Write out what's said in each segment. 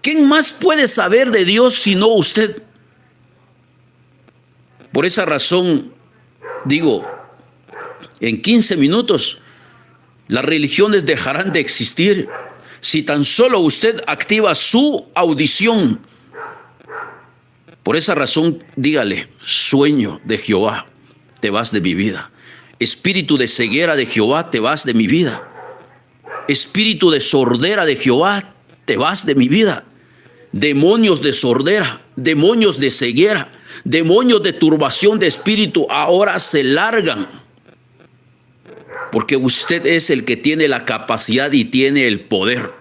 ¿Quién más puede saber de Dios sino usted? Por esa razón, digo, en 15 minutos las religiones dejarán de existir si tan solo usted activa su audición. Por esa razón, dígale: sueño de Jehová, te vas de mi vida. Espíritu de ceguera de Jehová, te vas de mi vida. Espíritu de sordera de Jehová, te vas de mi vida. Demonios de sordera, demonios de ceguera, demonios de turbación de espíritu, ahora se largan. Porque usted es el que tiene la capacidad y tiene el poder.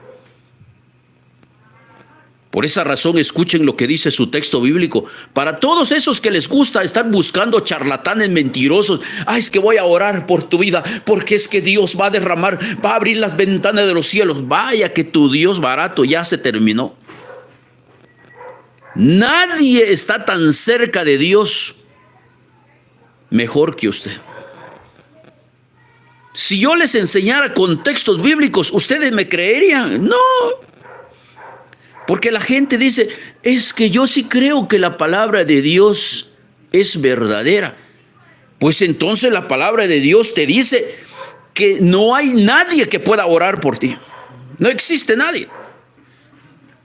Por esa razón, escuchen lo que dice su texto bíblico. Para todos esos que les gusta estar buscando charlatanes mentirosos: es que voy a orar por tu vida, porque es que Dios va a derramar, va a abrir las ventanas de los cielos. Vaya que tu Dios barato ya se terminó. Nadie está tan cerca de Dios mejor que usted. Si yo les enseñara con textos bíblicos, ¿ustedes me creerían? No. Porque la gente dice: es que yo sí creo que la palabra de Dios es verdadera. Pues entonces la palabra de Dios te dice que no hay nadie que pueda orar por ti. No existe nadie.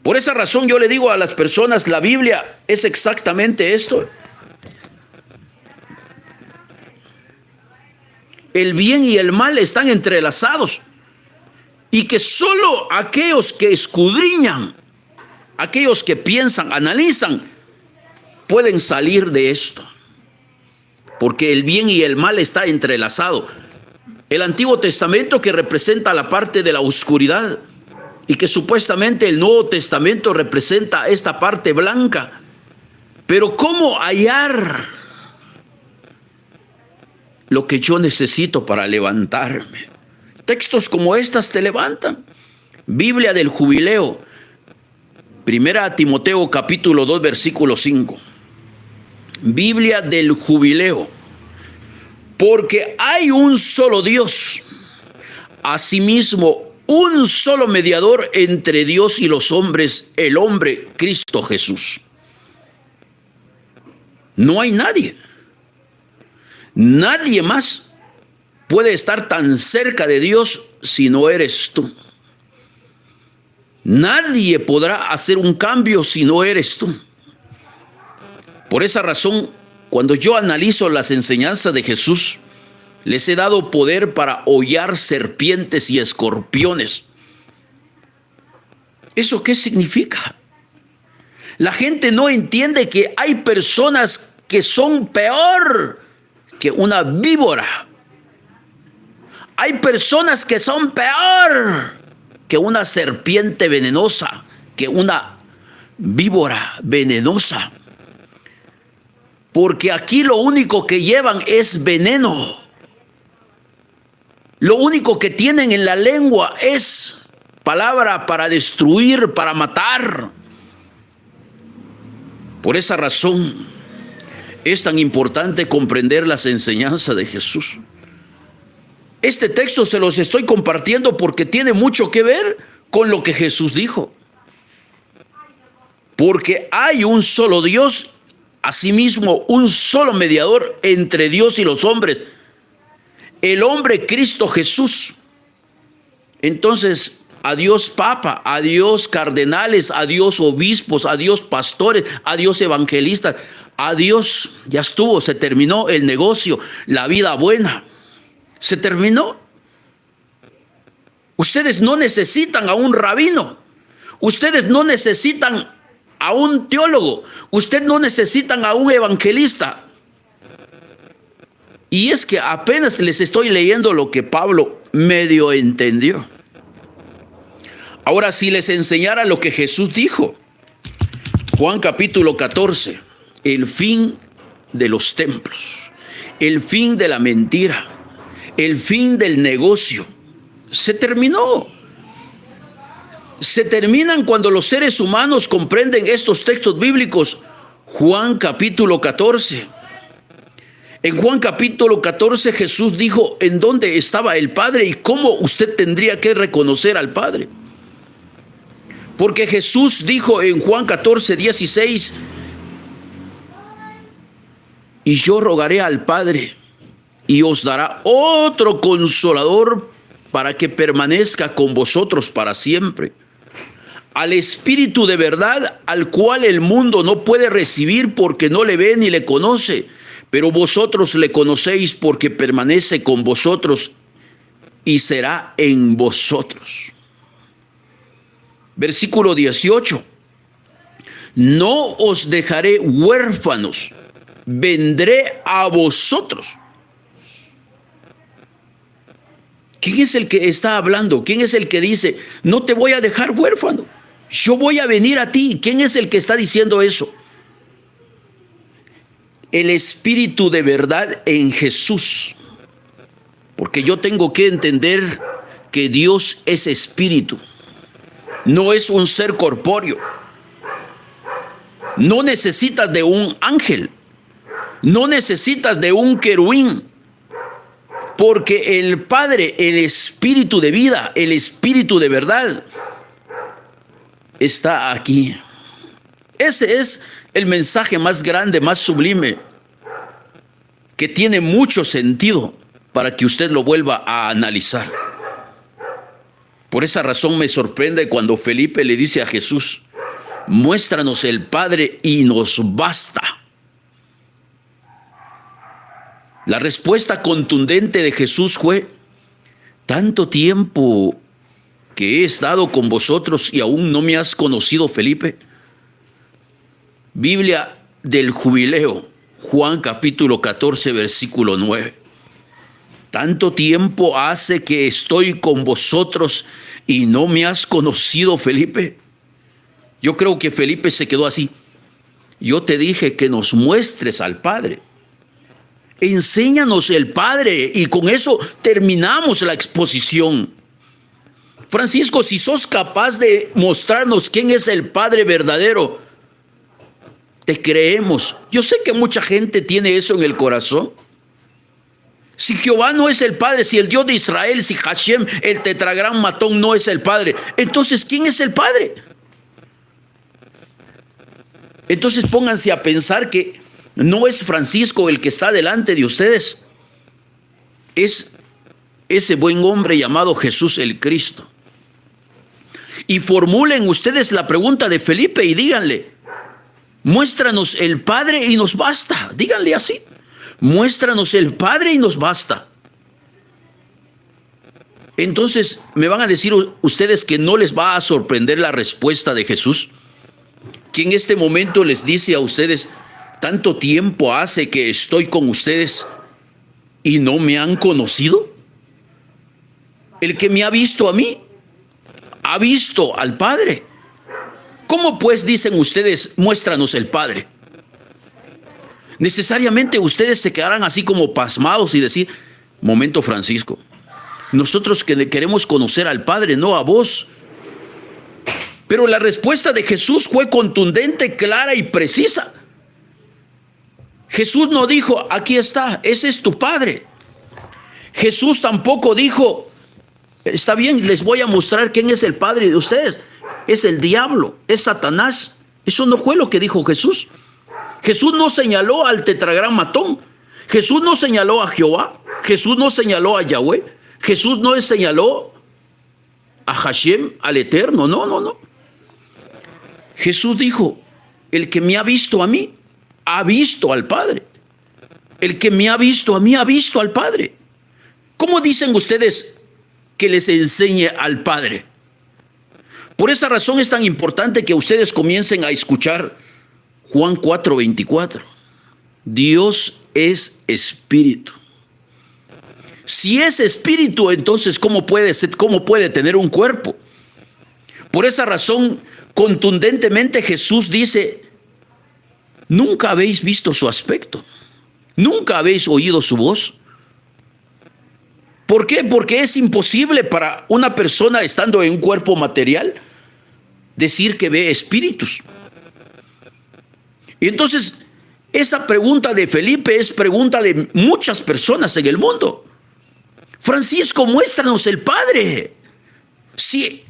Por esa razón yo le digo a las personas: la Biblia es exactamente esto. El bien y el mal están entrelazados. Y que solo aquellos que escudriñan, aquellos que piensan, analizan, pueden salir de esto. Porque el bien y el mal está entrelazado. El Antiguo Testamento, que representa la parte de la oscuridad, y que supuestamente el Nuevo Testamento representa esta parte blanca. Pero ¿cómo hallar lo que yo necesito para levantarme? Textos como estas te levantan. Biblia del Jubileo, 1 Timoteo capítulo 2 versículo 5. Biblia del Jubileo. Porque hay un solo Dios, asimismo un solo mediador entre Dios y los hombres, el hombre Cristo Jesús. No hay nadie. Nadie más puede estar tan cerca de Dios si no eres tú. Nadie podrá hacer un cambio si no eres tú. Por esa razón, cuando yo analizo las enseñanzas de Jesús, les he dado poder para hollar serpientes y escorpiones. ¿Eso qué significa? La gente no entiende que hay personas que son peor que una víbora. Hay personas que son peor que una serpiente venenosa, que una víbora venenosa. Porque aquí lo único que llevan es veneno. Lo único que tienen en la lengua es palabra para destruir, para matar. Por esa razón es tan importante comprender las enseñanzas de Jesús. Este texto se los estoy compartiendo porque tiene mucho que ver con lo que Jesús dijo. Porque hay un solo Dios, asimismo un solo mediador entre Dios y los hombres, el hombre Cristo Jesús. Entonces, adiós papa, adiós cardenales, adiós obispos, adiós pastores, adiós evangelistas, adiós, ya estuvo, se terminó el negocio, la vida buena, se terminó. Ustedes no necesitan a un rabino, ustedes no necesitan a un teólogo, ustedes no necesitan a un evangelista. Y es que apenas les estoy leyendo lo que Pablo medio entendió. Ahora, si les enseñara lo que Jesús dijo, Juan capítulo 14, el fin de los templos, el fin de la mentira, el fin del negocio, se terminó. Se terminan cuando los seres humanos comprenden estos textos bíblicos. Juan capítulo 14. En Juan capítulo 14 Jesús dijo en dónde estaba el Padre y cómo usted tendría que reconocer al Padre. Porque Jesús dijo en Juan 14:16, y yo rogaré al Padre y os dará otro consolador para que permanezca con vosotros para siempre. Al Espíritu de verdad, al cual el mundo no puede recibir porque no le ve ni le conoce, pero vosotros le conocéis porque permanece con vosotros y será en vosotros. Versículo 18. No os dejaré huérfanos, vendré a vosotros. ¿Quién es el que está hablando? ¿Quién es el que dice, no te voy a dejar huérfano? Yo voy a venir a ti. ¿Quién es el que está diciendo eso? El Espíritu de verdad en Jesús. Porque yo tengo que entender que Dios es espíritu. No es un ser corpóreo. No necesitas de un ángel. No necesitas de un querubín. Porque el Padre, el Espíritu de vida, el Espíritu de verdad, está aquí. Ese es el mensaje más grande, más sublime, que tiene mucho sentido para que usted lo vuelva a analizar. Por esa razón me sorprende cuando Felipe le dice a Jesús, muéstranos el Padre y nos basta. La respuesta contundente de Jesús fue, tanto tiempo que he estado con vosotros y aún no me has conocido, Felipe. Biblia del Jubileo, Juan capítulo 14, versículo 9. Tanto tiempo hace que estoy con vosotros y no me has conocido, Felipe. Yo creo que Felipe se quedó así. Yo te dije que nos muestres al Padre. Enséñanos el Padre y con eso terminamos la exposición. Francisco, si sos capaz de mostrarnos quién es el Padre verdadero, te creemos. Yo sé que mucha gente tiene eso en el corazón. Si Jehová no es el Padre, si el Dios de Israel, si Hashem, el tetragrán matón, no es el Padre, entonces ¿quién es el Padre? Entonces pónganse a pensar que no es Francisco el que está delante de ustedes, es ese buen hombre llamado Jesús el Cristo. Y formulen ustedes la pregunta de Felipe y díganle, muéstranos el Padre y nos basta. Díganle así, muéstranos el Padre y nos basta. Entonces, ¿me van a decir ustedes que no les va a sorprender la respuesta de Jesús? Que en este momento les dice a ustedes, tanto tiempo hace que estoy con ustedes y no me han conocido. El que me ha visto a mí, ha visto al Padre. ¿Cómo pues dicen ustedes, muéstranos el Padre? Necesariamente ustedes se quedarán así como pasmados y decir, momento, Francisco, nosotros que le queremos conocer al Padre, no a vos. Pero la respuesta de Jesús fue contundente, clara y precisa. Jesús no dijo, aquí está, ese es tu Padre. Jesús tampoco dijo, está bien, les voy a mostrar quién es el Padre de ustedes. Es el diablo, es Satanás. Eso no fue lo que dijo Jesús. Jesús no señaló al tetragrán matón. Jesús no señaló a Jehová. Jesús no señaló a Yahweh. Jesús no señaló a Hashem, al Eterno. No, no, no. Jesús dijo, el que me ha visto a mí, ha visto al Padre. El que me ha visto a mí, ha visto al Padre. ¿Cómo dicen ustedes que les enseñe al Padre? Por esa razón es tan importante que ustedes comiencen a escuchar Juan 4:24. Dios es espíritu. Si es espíritu, entonces ¿cómo puede tener un cuerpo? Por esa razón, contundentemente Jesús dice, nunca habéis visto su aspecto, nunca habéis oído su voz. ¿Por qué? Porque es imposible para una persona estando en un cuerpo material decir que ve espíritus. Y entonces, esa pregunta de Felipe es pregunta de muchas personas en el mundo. Francisco, muéstranos el Padre. Si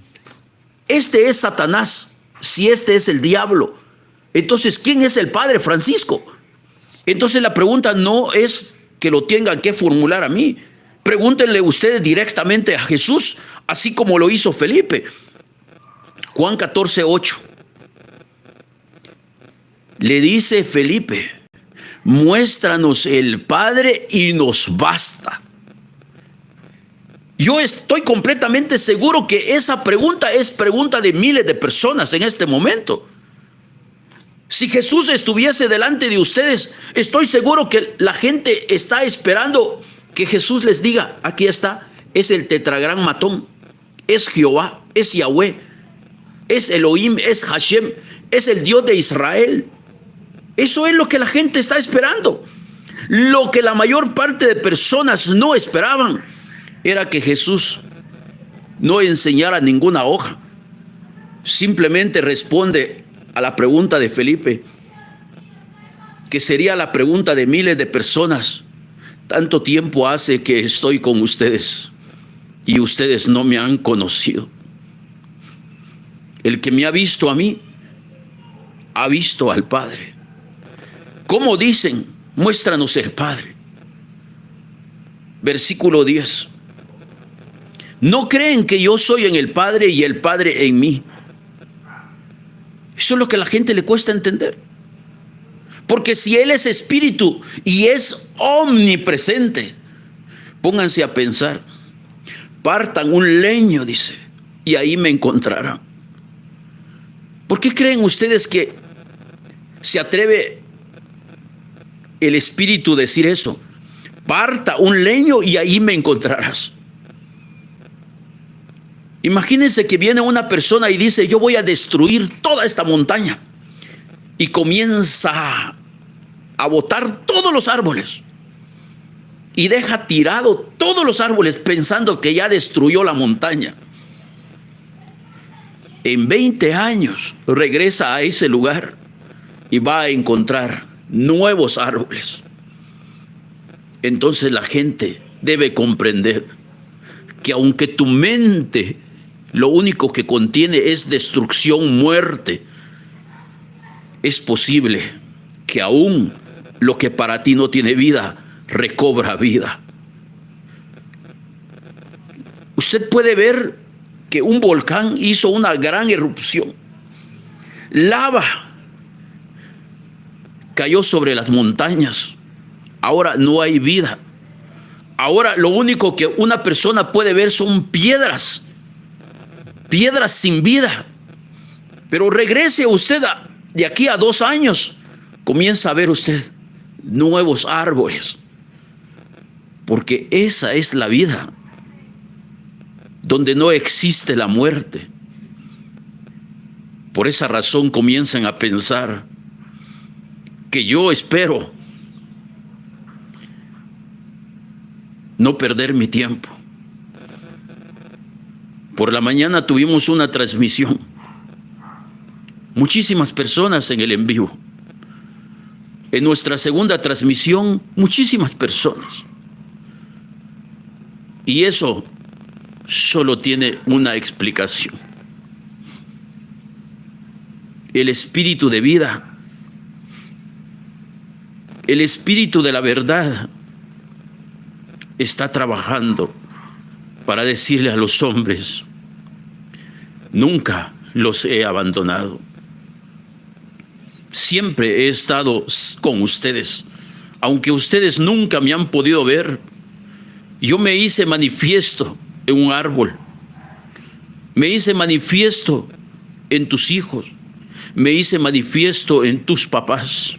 este es Satanás, si este es el diablo, entonces ¿quién es el Padre, Francisco? Entonces la pregunta no es que lo tengan que formular a mí. Pregúntenle ustedes directamente a Jesús, así como lo hizo Felipe. Juan 14:8. Le dice Felipe, muéstranos el Padre y nos basta. Yo estoy completamente seguro que esa pregunta es pregunta de miles de personas en este momento. Si Jesús estuviese delante de ustedes, estoy seguro que la gente está esperando que Jesús les diga, aquí está, es el tetragramaton, es Jehová, es Yahweh, es Elohim, es Hashem, es el Dios de Israel. Eso es lo que la gente está esperando. Lo que la mayor parte de personas no esperaban era que Jesús no enseñara ninguna hoja. Simplemente responde a la pregunta de Felipe, que sería la pregunta de miles de personas. Tanto tiempo hace que estoy con ustedes y ustedes no me han conocido. El que me ha visto a mí, ha visto al Padre. ¿Cómo dicen? Muéstranos el Padre. Versículo 10. ¿No creen que yo soy en el Padre y el Padre en mí? Eso es lo que a la gente le cuesta entender. Porque si Él es espíritu y es omnipresente, pónganse a pensar, partan un leño, dice, y ahí me encontrarán. ¿Por qué creen ustedes que se atreve el espíritu a decir eso? Parta un leño y ahí me encontrarás. Imagínense que viene una persona y dice, yo voy a destruir toda esta montaña. Y comienza a botar todos los árboles. Y deja tirado todos los árboles pensando que ya destruyó la montaña. En 20 años regresa a ese lugar y va a encontrar nuevos árboles. Entonces la gente debe comprender que aunque tu mente lo único que contiene es destrucción, muerte, es posible que aún lo que para ti no tiene vida, recobra vida. Usted puede ver que un volcán hizo una gran erupción. Lava cayó sobre las montañas. Ahora no hay vida. Ahora lo único que una persona puede ver son piedras. Piedras sin vida. Pero regrese usted de aquí a 2 años. Comienza a ver usted nuevos árboles. Porque esa es la vida. Donde no existe la muerte. Por esa razón comienzan a pensar que yo espero no perder mi tiempo. Por la mañana tuvimos una transmisión. Muchísimas personas en el en vivo. En nuestra segunda transmisión, muchísimas personas. Y eso solo tiene una explicación. El espíritu de vida, el espíritu de la verdad está trabajando para decirle a los hombres, nunca los he abandonado. Siempre he estado con ustedes. Aunque ustedes nunca me han podido ver, yo me hice manifiesto en un árbol. Me hice manifiesto en tus hijos. Me hice manifiesto en tus papás.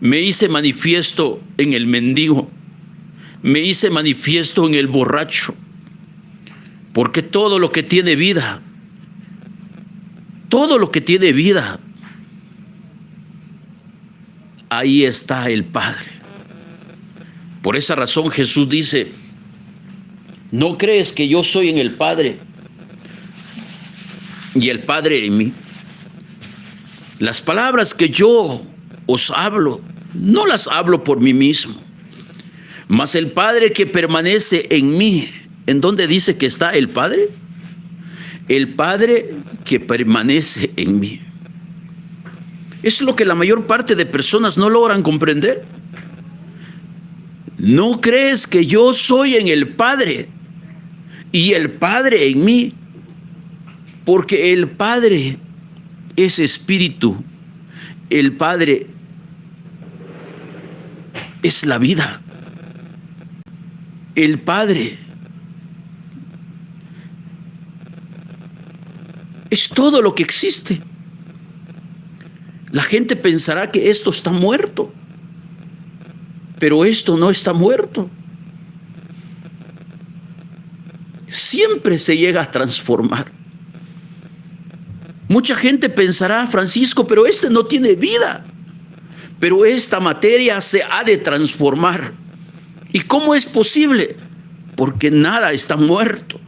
Me hice manifiesto en el mendigo. Me hice manifiesto en el borracho. Porque todo lo que tiene vida, todo lo que tiene vida, ahí está el Padre. Por esa razón Jesús dice, ¿no crees que yo soy en el Padre y el Padre en mí? Las palabras que yo os hablo, no las hablo por mí mismo, mas el Padre que permanece en mí. ¿En dónde dice que está el Padre? el Padre que permanece en mí. Es lo que la mayor parte de personas no logran comprender. ¿No crees que yo soy en el Padre y el Padre en mí? Porque el Padre es espíritu, el Padre es la vida, el Padre es todo lo que existe. La gente pensará que esto está muerto, pero esto no está muerto. Siempre se llega a transformar. Mucha gente pensará, Francisco, pero este no tiene vida. Pero esta materia se ha de transformar. ¿Y cómo es posible? Porque nada está muerto.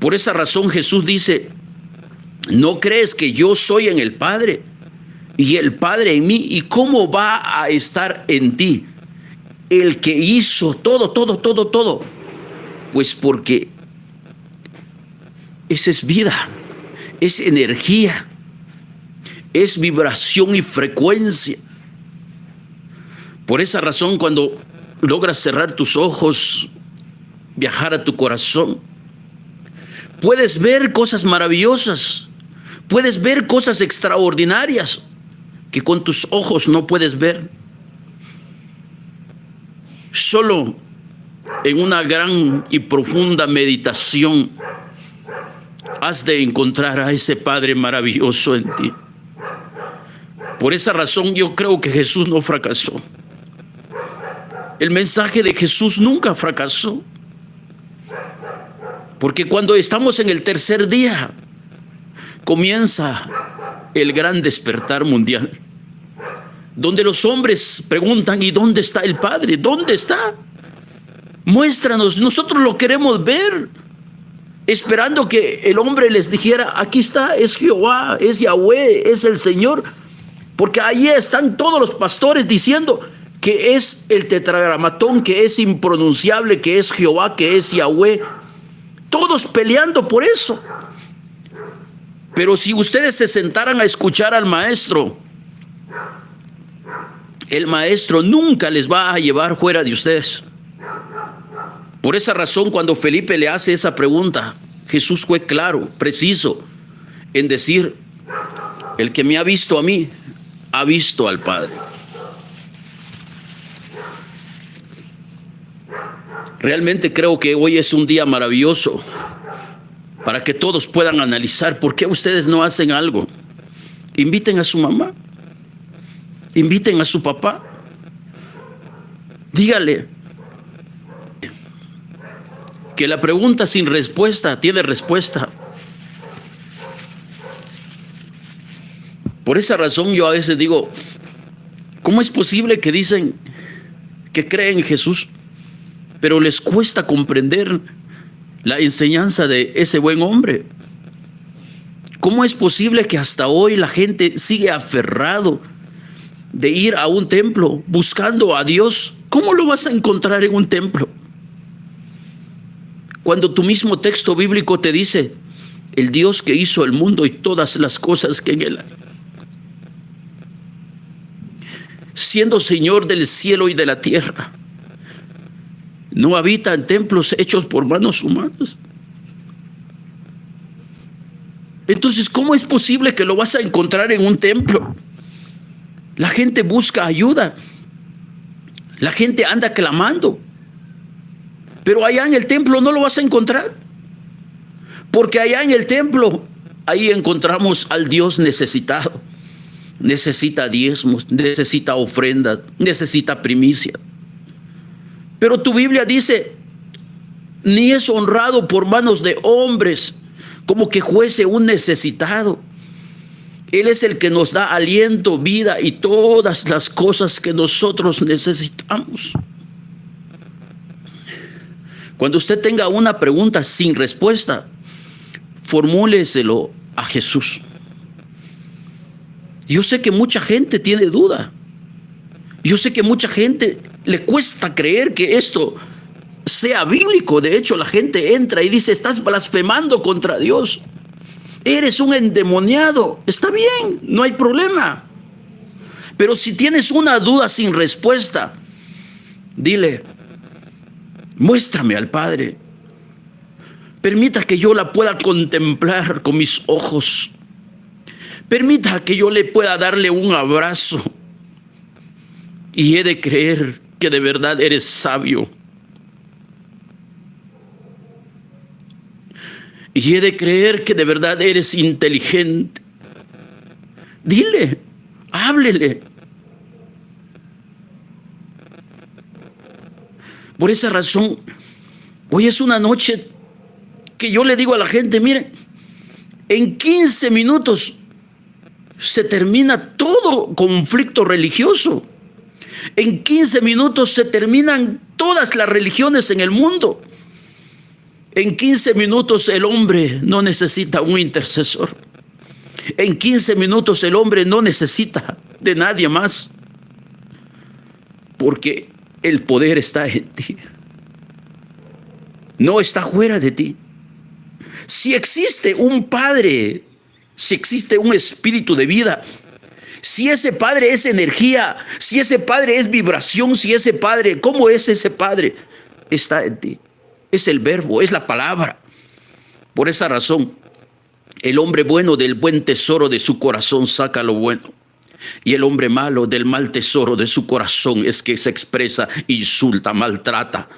Por esa razón Jesús dice, ¿no crees que yo soy en el Padre y el Padre en mí? ¿Y cómo va a estar en ti el que hizo todo? Pues porque esa es vida, es energía, es vibración y frecuencia. Por esa razón, cuando logras cerrar tus ojos, viajar a tu corazón, puedes ver cosas maravillosas, puedes ver cosas extraordinarias que con tus ojos no puedes ver. Solo en una gran y profunda meditación has de encontrar a ese Padre maravilloso en ti. Por esa razón yo creo que Jesús no fracasó. El mensaje de Jesús nunca fracasó. Porque cuando estamos en el tercer día, comienza el gran despertar mundial, donde los hombres preguntan, ¿y dónde está el Padre? ¿Dónde está? Muéstranos, nosotros lo queremos ver. Esperando que el hombre les dijera, aquí está, es Jehová, es Yahweh, es el Señor. Porque allí están todos los pastores diciendo que es el tetragramatón, que es impronunciable, que es Jehová, que es Yahweh. Todos peleando por eso. Pero si ustedes se sentaran a escuchar al maestro, el maestro nunca les va a llevar fuera de ustedes. Por esa razón, cuando Felipe le hace esa pregunta, Jesús fue claro, preciso, en decir, el que me ha visto a mí, ha visto al Padre. Realmente creo que hoy es un día maravilloso para que todos puedan analizar por qué ustedes no hacen algo. Inviten a su mamá, inviten a su papá, dígale que la pregunta sin respuesta tiene respuesta. Por esa razón yo a veces digo, ¿cómo es posible que dicen que creen en Jesús, pero les cuesta comprender la enseñanza de ese buen hombre? ¿Cómo es posible que hasta hoy la gente sigue aferrado de ir a un templo buscando a Dios? ¿Cómo lo vas a encontrar en un templo? Cuando tu mismo texto bíblico te dice, el Dios que hizo el mundo y todas las cosas que en él hay, siendo Señor del cielo y de la tierra, no habita en templos hechos por manos humanas. Entonces, ¿cómo es posible que lo vas a encontrar en un templo? La gente busca ayuda, la gente anda clamando, pero allá en el templo no lo vas a encontrar, porque allá en el templo, ahí encontramos al Dios necesitado. Necesita diezmos, necesita ofrendas, necesita primicia. Pero tu Biblia dice, ni es honrado por manos de hombres, como que fuese un necesitado. Él es el que nos da aliento, vida y todas las cosas que nosotros necesitamos. Cuando usted tenga una pregunta sin respuesta, formúleselo a Jesús. Yo sé que mucha gente tiene duda. Yo sé que mucha gente le cuesta creer que esto sea bíblico. De hecho, la gente entra y dice, estás blasfemando contra Dios. Eres un endemoniado. Está bien, no hay problema. Pero si tienes una duda sin respuesta, dile, muéstrame al Padre. Permita que yo la pueda contemplar con mis ojos. Permita que yo le pueda darle un abrazo. Y he de creer que de verdad eres sabio. Y he de creer que de verdad eres inteligente. Dile, háblele. Por esa razón, hoy es una noche que yo le digo a la gente, miren, en 15 minutos se termina todo conflicto religioso. En 15 minutos se terminan todas las religiones en el mundo. En 15 minutos el hombre no necesita un intercesor. En 15 minutos el hombre no necesita de nadie más. Porque el poder está en ti. No está fuera de ti. Si existe un Padre, si existe un espíritu de vida, si ese Padre es energía, si ese Padre es vibración, si ese Padre, ¿cómo es ese Padre? Está en ti. Es el verbo, es la palabra. Por esa razón, el hombre bueno del buen tesoro de su corazón saca lo bueno. Y el hombre malo del mal tesoro de su corazón es que se expresa, insulta, maltrata.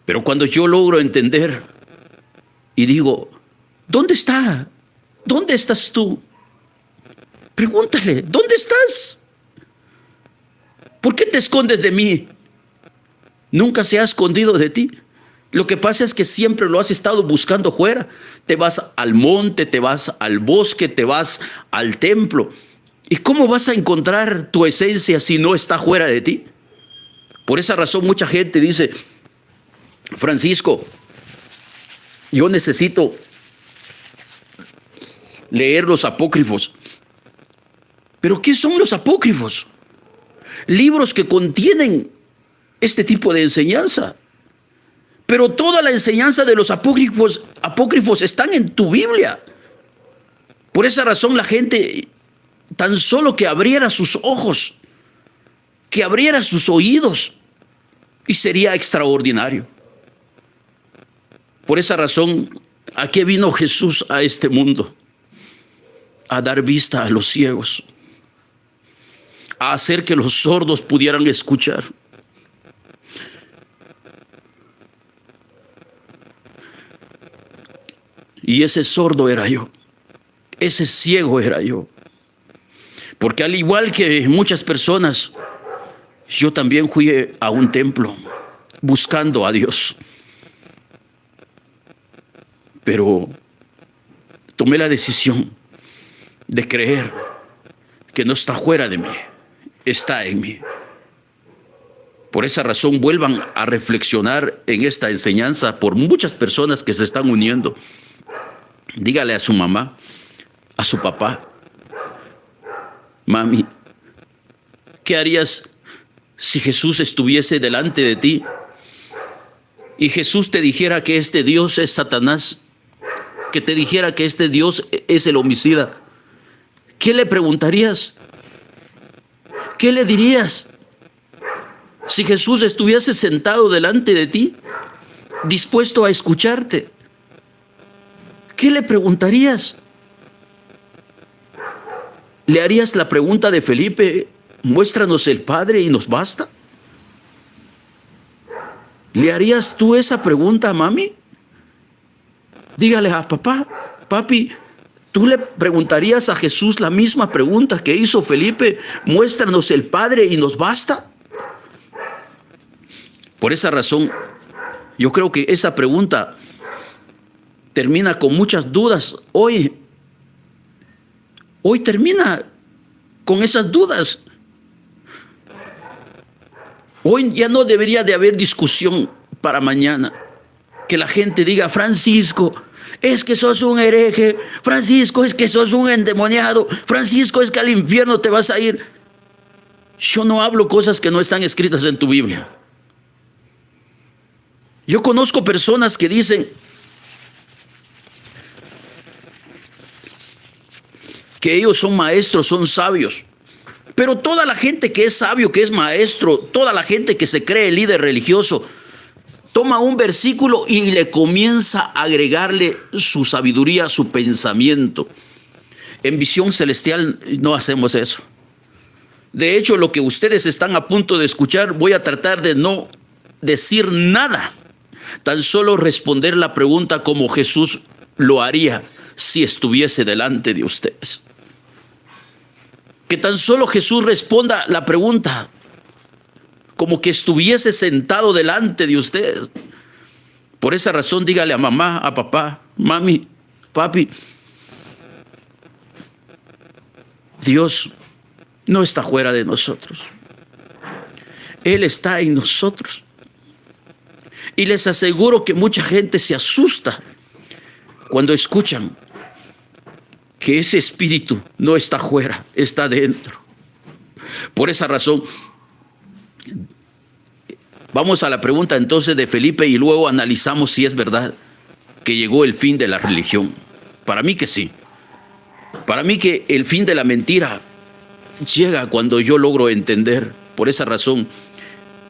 Pero cuando yo logro entender y digo, ¿dónde está? ¿Dónde estás tú? Pregúntale, ¿dónde estás? ¿Por qué te escondes de mí? Nunca se ha escondido de ti. Lo que pasa es que siempre lo has estado buscando fuera. Te vas al monte, te vas al bosque, te vas al templo. ¿Y cómo vas a encontrar tu esencia si no está fuera de ti? Por esa razón mucha gente dice, Francisco, yo necesito leer los apócrifos. ¿Pero qué son los apócrifos? Libros que contienen este tipo de enseñanza. Pero toda la enseñanza de los apócrifos están en tu Biblia. Por esa razón la gente, tan solo que abriera sus ojos, que abriera sus oídos, y sería extraordinario. Por esa razón, ¿a qué vino Jesús a este mundo? A dar vista a los ciegos, a hacer que los sordos pudieran escuchar. Y ese sordo era yo, ese ciego era yo. Porque al igual que muchas personas, yo también fui a un templo buscando a Dios. Pero tomé la decisión de creer que no está fuera de mí, está en mí. Por esa razón, vuelvan a reflexionar en esta enseñanza por muchas personas que se están uniendo. Dígale a su mamá, a su papá, mami, ¿qué harías si Jesús estuviese delante de ti y Jesús te dijera que este Dios es Satanás, que te dijera que este Dios es el homicida? ¿Qué le preguntarías? ¿Qué le dirías? Si Jesús estuviese sentado delante de ti, dispuesto a escucharte, ¿qué le preguntarías? ¿Le harías la pregunta de Felipe, muéstranos el Padre y nos basta? ¿Le harías tú esa pregunta a mami? Dígale a papá, papi, ¿tú le preguntarías a Jesús la misma pregunta que hizo Felipe, muéstranos el Padre y nos basta? Por esa razón, yo creo que esa pregunta termina con muchas dudas. Hoy termina con esas dudas. Hoy ya no debería de haber discusión para mañana. Que la gente diga, Francisco, es que sos un hereje. Francisco, es que sos un endemoniado. Francisco, es que al infierno te vas a ir. Yo no hablo cosas que no están escritas en tu Biblia. Yo conozco personas que dicen que ellos son maestros, son sabios. Pero toda la gente que es sabio, que es maestro, toda la gente que se cree líder religioso, toma un versículo y le comienza a agregarle su sabiduría, su pensamiento. En Visión Celestial no hacemos eso. De hecho, lo que ustedes están a punto de escuchar, voy a tratar de no decir nada. Tan solo responder la pregunta como Jesús lo haría si estuviese delante de ustedes. Que tan solo Jesús responda la pregunta como que estuviese sentado delante de ustedes. Por esa razón, dígale a mamá, a papá, mami, papi, Dios no está fuera de nosotros. Él está en nosotros. Y les aseguro que mucha gente se asusta cuando escuchan que ese espíritu no está fuera, está dentro. Por esa razón, vamos a la pregunta entonces de Felipe y luego analizamos si es verdad que llegó el fin de la religión. Para mí que sí. Para mí que el fin de la mentira llega cuando yo logro entender. Por esa razón,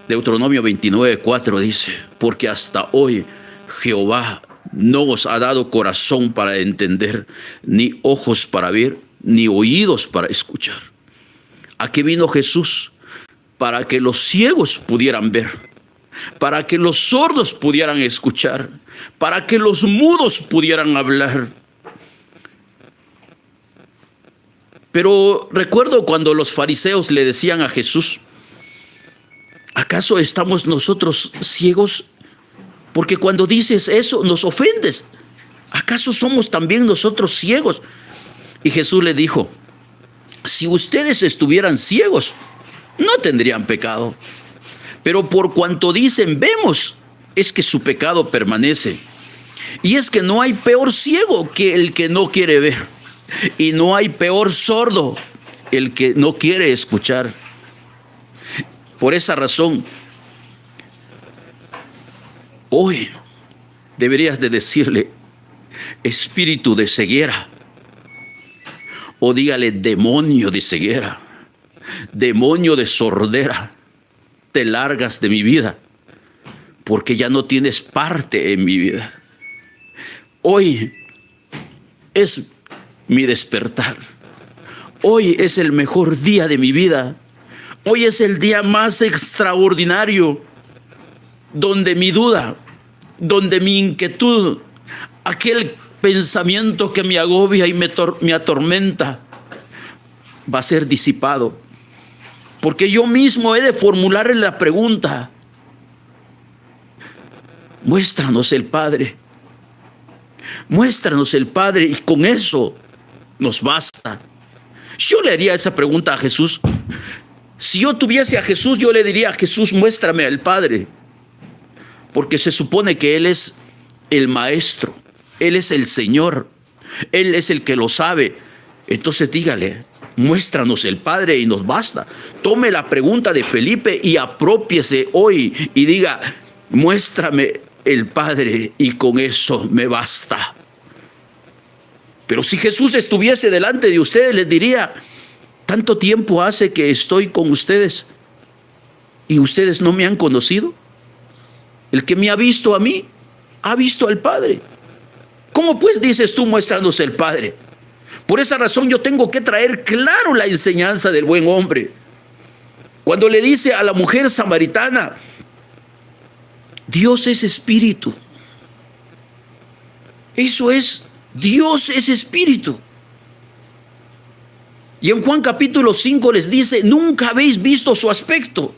Deuteronomio 29:4 dice, porque hasta hoy Jehová no os ha dado corazón para entender, ni ojos para ver, ni oídos para escuchar. ¿A qué vino Jesús? Para que los ciegos pudieran ver, para que los sordos pudieran escuchar, para que los mudos pudieran hablar. Pero recuerdo cuando los fariseos le decían a Jesús, ¿acaso estamos nosotros ciegos? Porque cuando dices eso nos ofendes. ¿Acaso somos también nosotros ciegos? Y Jesús le dijo, si ustedes estuvieran ciegos, no tendrían pecado. Pero por cuanto dicen vemos, es que su pecado permanece. Y es que no hay peor ciego que el que no quiere ver. Y no hay peor sordo el que no quiere escuchar. Por esa razón, hoy deberías de decirle, espíritu de ceguera, o dígale, demonio de ceguera, demonio de sordera, te largas de mi vida, porque ya no tienes parte en mi vida. Hoy es mi despertar. Hoy es el mejor día de mi vida. Hoy es el día más extraordinario, donde mi duda, donde mi inquietud, aquel pensamiento que me agobia y me atormenta, va a ser disipado. Porque yo mismo he de formularle la pregunta, muéstranos el Padre. Muéstranos el Padre y con eso nos basta. Yo le haría esa pregunta a Jesús. Si yo tuviese a Jesús, yo le diría a Jesús, muéstrame al Padre. Porque se supone que Él es el Maestro, Él es el Señor, Él es el que lo sabe. Entonces dígale, muéstranos el Padre y nos basta. Tome la pregunta de Felipe y apropiese hoy y diga, muéstrame el Padre y con eso me basta. Pero si Jesús estuviese delante de ustedes, les diría, tanto tiempo hace que estoy con ustedes y ustedes no me han conocido. El que me ha visto a mí, ha visto al Padre. ¿Cómo pues dices tú, muéstranos el Padre? Por esa razón yo tengo que traer claro la enseñanza del buen hombre. Cuando le dice a la mujer samaritana, Dios es espíritu. Eso es, Dios es espíritu. Y en Juan capítulo 5 les dice, nunca habéis visto su aspecto.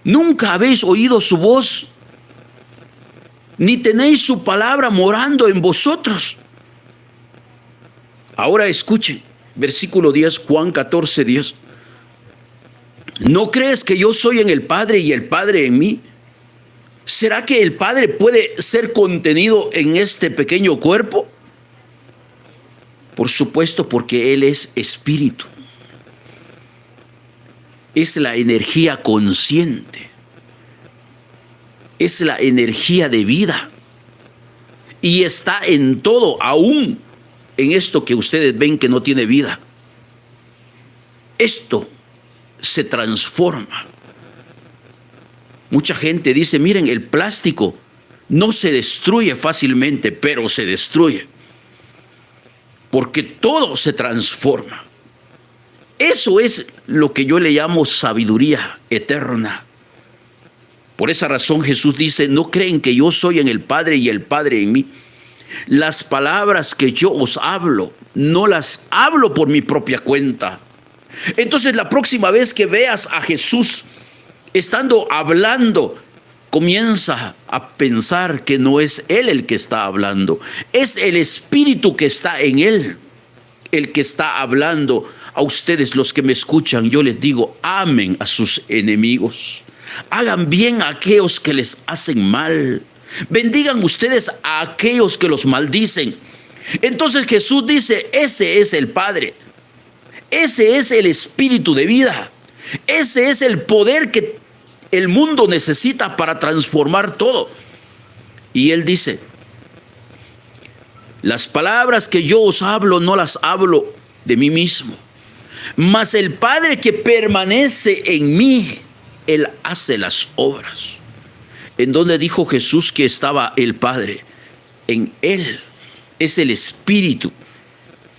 Nunca habéis oído su voz. Ni tenéis su palabra morando en vosotros. Ahora escuchen, versículo 10, Juan 14, 10. ¿No crees que yo soy en el Padre y el Padre en mí? ¿Será que el Padre puede ser contenido en este pequeño cuerpo? Por supuesto, porque Él es espíritu. Es la energía consciente. es la energía de vida y está en todo, aún en esto que ustedes ven que no tiene vida. Esto se transforma. Mucha gente dice, miren, el plástico no se destruye fácilmente, pero se destruye, porque todo se transforma. Eso es lo que yo le llamo sabiduría eterna. Por esa razón Jesús dice, no creen que yo soy en el Padre y el Padre en mí. Las palabras que yo os hablo, no las hablo por mi propia cuenta. Entonces la próxima vez que veas a Jesús estando hablando, comienza a pensar que no es Él el que está hablando, es el Espíritu que está en Él el que está hablando. A ustedes los que me escuchan, yo les digo, amen a sus enemigos, hagan bien a aquellos que les hacen mal, bendigan ustedes a aquellos que los maldicen. Entonces Jesús dice, ese es el Padre, ese es el Espíritu de vida, ese es el poder que el mundo necesita para transformar todo. Y Él dice, las palabras que yo os hablo no las hablo de mí mismo, mas el Padre que permanece en mí, Él hace las obras. ¿En dónde dijo Jesús que estaba el Padre? En Él, es el Espíritu.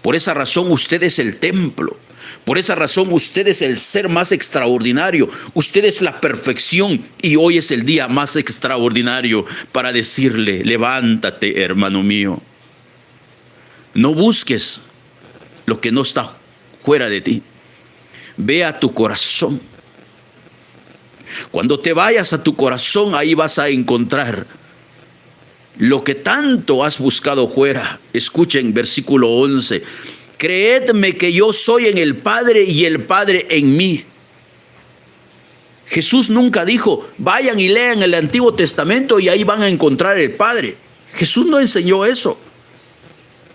Por esa razón usted es el templo. Por esa razón usted es el ser más extraordinario. Usted es la perfección y hoy es el día más extraordinario para decirle, levántate, hermano mío. No busques lo que no está fuera de ti. Ve a tu corazón. Cuando te vayas a tu corazón, ahí vas a encontrar lo que tanto has buscado fuera. Escuchen versículo 11. Creedme que yo soy en el Padre y el Padre en mí. Jesús nunca dijo, vayan y lean el Antiguo Testamento y ahí van a encontrar el Padre. Jesús no enseñó eso.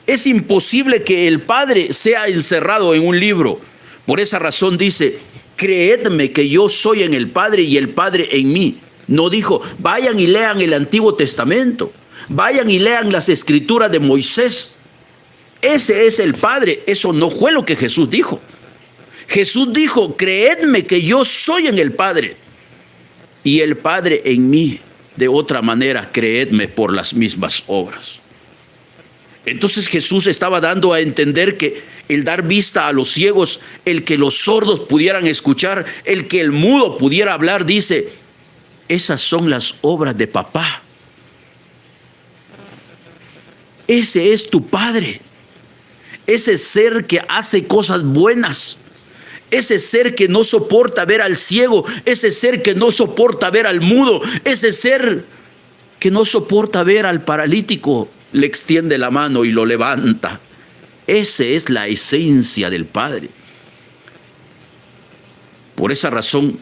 Es imposible que el Padre sea encerrado en un libro. Por esa razón dice, creedme que yo soy en el Padre y el Padre en mí. No dijo, vayan y lean el Antiguo Testamento, vayan y lean las Escrituras de Moisés. Ese es el Padre. Eso no fue lo que Jesús dijo. Jesús dijo, creedme que yo soy en el Padre y el Padre en mí. De otra manera, creedme por las mismas obras. Entonces Jesús estaba dando a entender que el dar vista a los ciegos, el que los sordos pudieran escuchar, el que el mudo pudiera hablar, dice, esas son las obras de papá. Ese es tu Padre. Ese ser que hace cosas buenas. Ese ser que no soporta ver al ciego. Ese ser que no soporta ver al mudo. Ese ser que no soporta ver al paralítico. Le extiende la mano y lo levanta. Esa es la esencia del Padre. Por esa razón,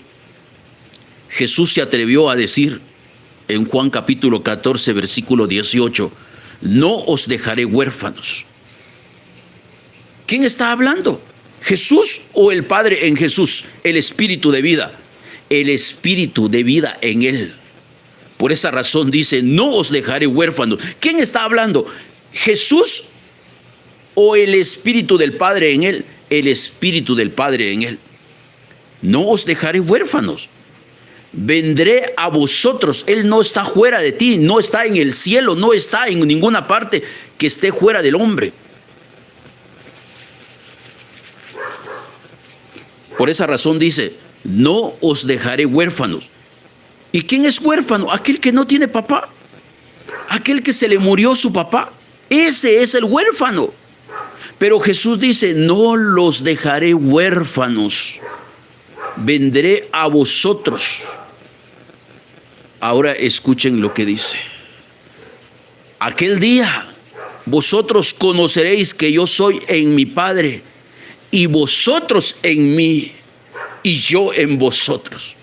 Jesús se atrevió a decir en Juan capítulo 14, versículo 18, no os dejaré huérfanos. ¿Quién está hablando? ¿Jesús o el Padre en Jesús? El Espíritu de vida. El Espíritu de vida en Él. Por esa razón dice, no os dejaré huérfanos. ¿Quién está hablando? ¿Jesús o el Espíritu del Padre en Él? El Espíritu del Padre en Él. No os dejaré huérfanos. Vendré a vosotros. Él no está fuera de ti, no está en el cielo, no está en ninguna parte que esté fuera del hombre. Por esa razón dice, no os dejaré huérfanos. ¿Y quién es huérfano? Aquel que no tiene papá. Aquel que se le murió su papá. Ese es el huérfano. Pero Jesús dice, no los dejaré huérfanos. Vendré a vosotros. Ahora escuchen lo que dice. Aquel día vosotros conoceréis que yo soy en mi Padre y vosotros en mí y yo en vosotros.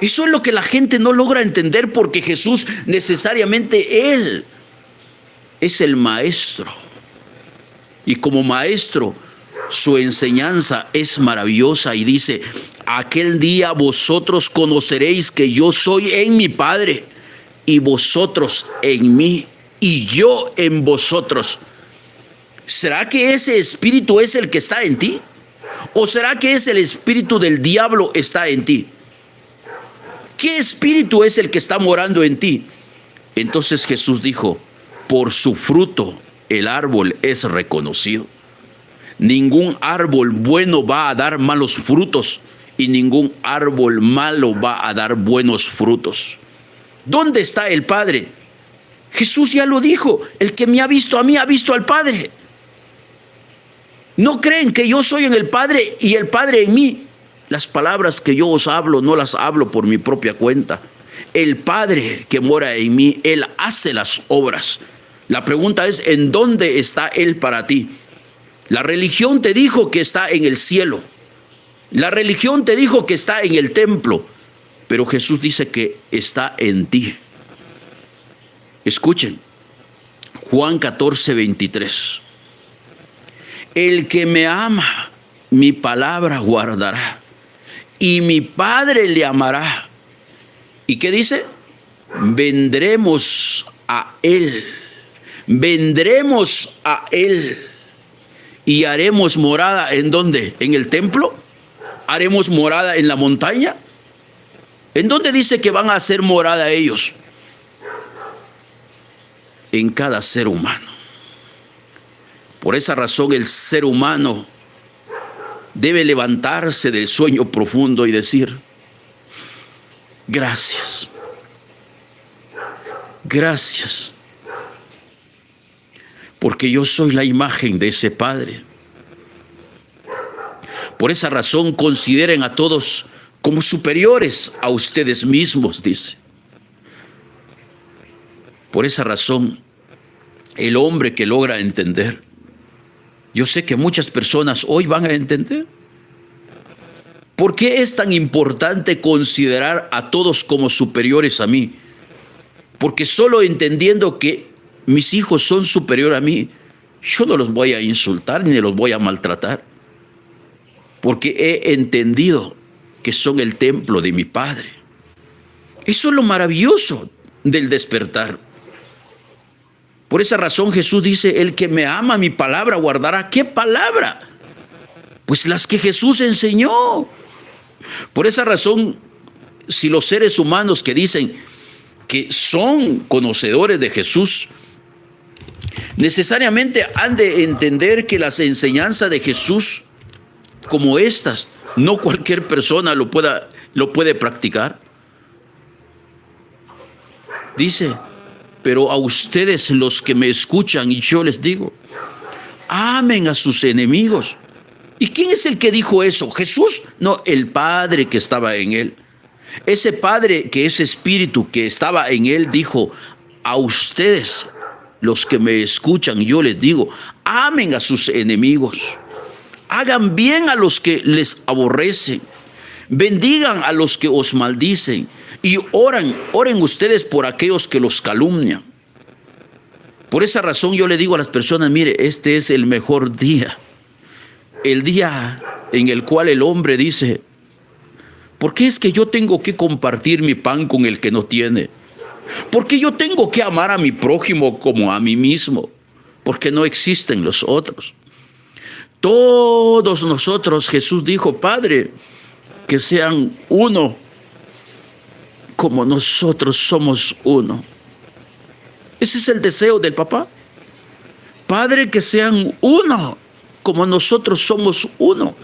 Eso es lo que la gente no logra entender, porque Jesús necesariamente Él es el maestro. Y como maestro, su enseñanza es maravillosa y dice, aquel día vosotros conoceréis que yo soy en mi Padre, y vosotros en mí, y yo en vosotros. ¿Será que ese espíritu es el que está en ti? ¿O será que es el espíritu del diablo está en ti? ¿Qué espíritu es el que está morando en ti? Entonces Jesús dijo, por su fruto el árbol es reconocido. Ningún árbol bueno va a dar malos frutos, y ningún árbol malo va a dar buenos frutos. ¿Dónde está el Padre? Jesús ya lo dijo, el que me ha visto a mí ha visto al Padre. ¿No creen que yo soy en el Padre y el Padre en mí? Las palabras que yo os hablo no las hablo por mi propia cuenta. El Padre que mora en mí, Él hace las obras. La pregunta es, ¿en dónde está Él para ti? La religión te dijo que está en el cielo. La religión te dijo que está en el templo. Pero Jesús dice que está en ti. Escuchen, Juan 14:23. El que me ama, mi palabra guardará, y mi Padre le amará. ¿Y qué dice? Vendremos a Él. Vendremos a Él. ¿Y haremos morada en dónde? ¿En el templo? ¿Haremos morada en la montaña? ¿En dónde dice que van a hacer morada ellos? En cada ser humano. Por esa razón el ser humano debe levantarse del sueño profundo y decir, gracias, gracias, porque yo soy la imagen de ese Padre. Por esa razón consideren a todos como superiores a ustedes mismos, dice. Por esa razón, el hombre que logra entender, yo sé que muchas personas hoy van a entender. ¿Por qué es tan importante considerar a todos como superiores a mí? Porque solo entendiendo que mis hijos son superiores a mí, yo no los voy a insultar ni los voy a maltratar. Porque he entendido que son el templo de mi Padre. Eso es lo maravilloso del despertar. Por esa razón Jesús dice, el que me ama mi palabra guardará. ¿Qué palabra? Pues las que Jesús enseñó. Por esa razón, si los seres humanos que dicen que son conocedores de Jesús, necesariamente han de entender que las enseñanzas de Jesús, como estas, no cualquier persona lo puede practicar. Dice, pero a ustedes los que me escuchan, y yo les digo, amen a sus enemigos. ¿Y quién es el que dijo eso? ¿Jesús? No, el Padre que estaba en él. Ese Padre, que ese Espíritu que estaba en él, dijo, a ustedes los que me escuchan, yo les digo, amen a sus enemigos. Hagan bien a los que les aborrecen. Bendigan a los que os maldicen. Y oren ustedes por aquellos que los calumnian. Por esa razón yo le digo a las personas, mire, este es el mejor día. El día en el cual el hombre dice, ¿por qué es que yo tengo que compartir mi pan con el que no tiene? ¿Por qué yo tengo que amar a mi prójimo como a mí mismo? Porque no existen los otros. Todos nosotros, Jesús dijo, Padre, que sean uno, como nosotros somos uno. Ese es el deseo del papá. Padre, que sean uno, como nosotros somos uno.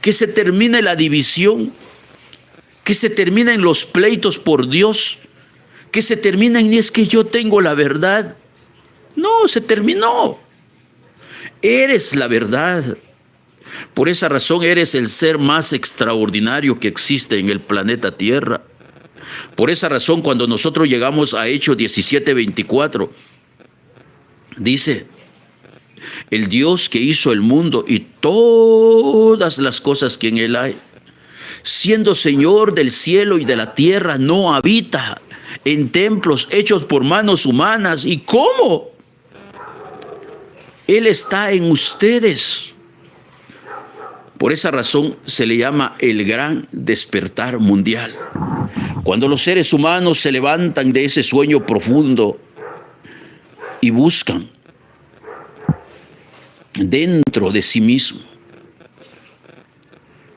Que se termine la división, que se terminen los pleitos por Dios, que se terminen, y es que yo tengo la verdad. No, se terminó. Eres la verdad. Por esa razón eres el ser más extraordinario que existe en el planeta Tierra. Por esa razón, cuando nosotros llegamos a Hechos 17:24, dice, el Dios que hizo el mundo y todas las cosas que en él hay, siendo Señor del cielo y de la tierra, no habita en templos hechos por manos humanas. ¿Y cómo? Él está en ustedes. Por esa razón se le llama el gran despertar mundial. Cuando los seres humanos se levantan de ese sueño profundo y buscan dentro de sí mismo.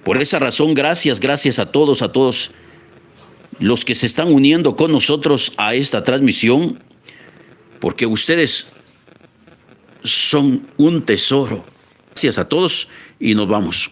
Por esa razón, gracias a todos los que se están uniendo con nosotros a esta transmisión, porque ustedes son un tesoro. Gracias a todos y nos vamos.